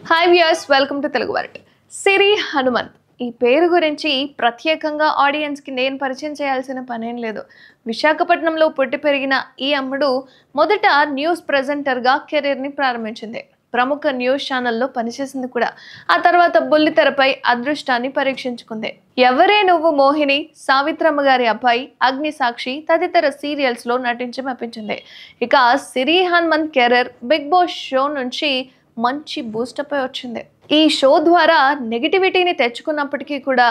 Hi viewers, welcome to Telugu world. Siri Hanumanth ఈ పేరు గురించి ప్రత్యేకంగా ఆడియన్స్కి నేను పరిచయం చేయాల్సిన పనేం లేదు. విశాఖపట్నంలో పుట్టి పెరిగిన ఈ అమ్మడు మొదట న్యూస్ ప్రెజెంటర్గా కెరీర్ని ప్రారంభించింది. ప్రముఖ న్యూస్ ఛానల్లో పనిచేసింది కూడా. ఆ తర్వాత బుల్లితెరపై అదృష్టాన్ని పరీక్షించుకుంది. ఎవరే నువ్వు మోహిని, సావిత్రమ్మ గారి అబ్బాయి, అగ్ని సాక్షి తదితర సీరియల్స్లో నటించి మెప్పించింది. ఇక Siri Hanumanth career Bigg Boss show నుంచి మంచి బూస్టప్ వచ్చింది. ఈ షో ద్వారా నెగిటివిటీని తెచ్చుకున్నప్పటికీ కూడా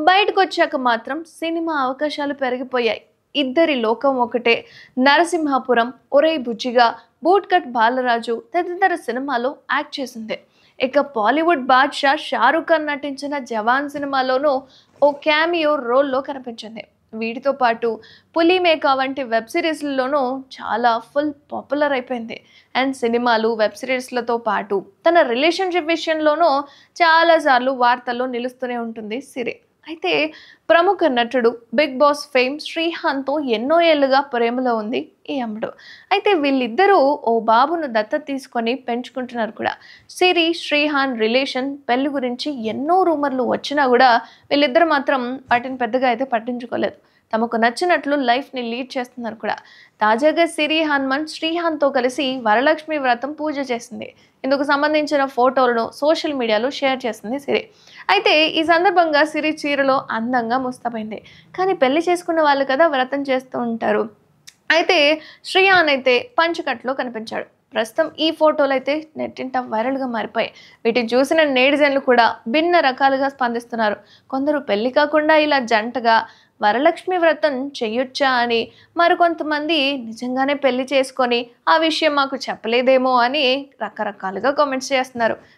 బయటకు వచ్చాక మాత్రం సినిమా అవకాశాలు పెరిగిపోయాయి. ఇద్దరి లోకం ఒకటే, నరసింహాపురం, ఒరే బుజ్జిగా, బూట్ కట్ బాలరాజు తదితర సినిమాలో యాక్ట్ చేసింది. ఇక బాలీవుడ్ బాద్షా షారుఖ్ ఖాన్ నటించిన జవాన్ సినిమాలోనూ ఓ క్యామియో రోల్లో కనిపించింది. వీటితో పాటు పులిమేక వంటి వెబ్ సిరీస్లలోనూ చాలా ఫుల్ పాపులర్ అయిపోయింది. అండ్ సినిమాలు, వెబ్ సిరీస్లతో పాటు తన రిలేషన్షిప్ విషయంలోనూ చాలాసార్లు వార్తల్లో నిలుస్తూనే ఉంటుంది సిరి. అయితే ప్రముఖ నటుడు, బిగ్ బాస్ ఫేమ్ శ్రీహాన్తో ఎన్నో ఏళ్ళుగా ప్రేమలో ఉంది ఈ అమ్మడు. అయితే వీళ్ళిద్దరూ ఓ బాబును దత్తత తీసుకొని పెంచుకుంటున్నారు కూడా. సిరి శ్రీహాన్ రిలేషన్, పెళ్లి గురించి ఎన్నో రూమర్లు వచ్చినా కూడా వీళ్ళిద్దరు మాత్రం వాటిని పెద్దగా అయితే పట్టించుకోలేదు. తమకు నచ్చినట్లు లైఫ్ని లీడ్ చేస్తున్నారు కూడా. తాజాగా సిరి హనుమంత్ శ్రీహాన్తో కలిసి వరలక్ష్మి వ్రతం పూజ చేసింది. ఇందుకు సంబంధించిన ఫోటోలను సోషల్ మీడియాలో షేర్ చేసింది సిరి. అయితే ఈ సందర్భంగా సిరి చీరలో అందంగా ముస్తాబైంది. కానీ పెళ్లి చేసుకున్న వాళ్ళు కదా వ్రతం చేస్తూ ఉంటారు. అయితే శ్రీహాన్ అయితే పంచకట్లో కనిపించాడు. ప్రస్తుతం ఈ ఫోటోలు అయితే నెట్టింట వైరల్గా మారిపోయాయి. వీటిని చూసిన నేటిజన్లు కూడా భిన్న రకాలుగా స్పందిస్తున్నారు. కొందరు పెళ్లి కాకుండా ఇలా జంటగా వరలక్ష్మి వ్రతం చెయ్యొచ్చా అని, మరికొంతమంది నిజంగానే పెళ్లి చేసుకొని ఆ విషయం మాకు చెప్పలేదేమో అని రకరకాలుగా కామెంట్స్ చేస్తున్నారు.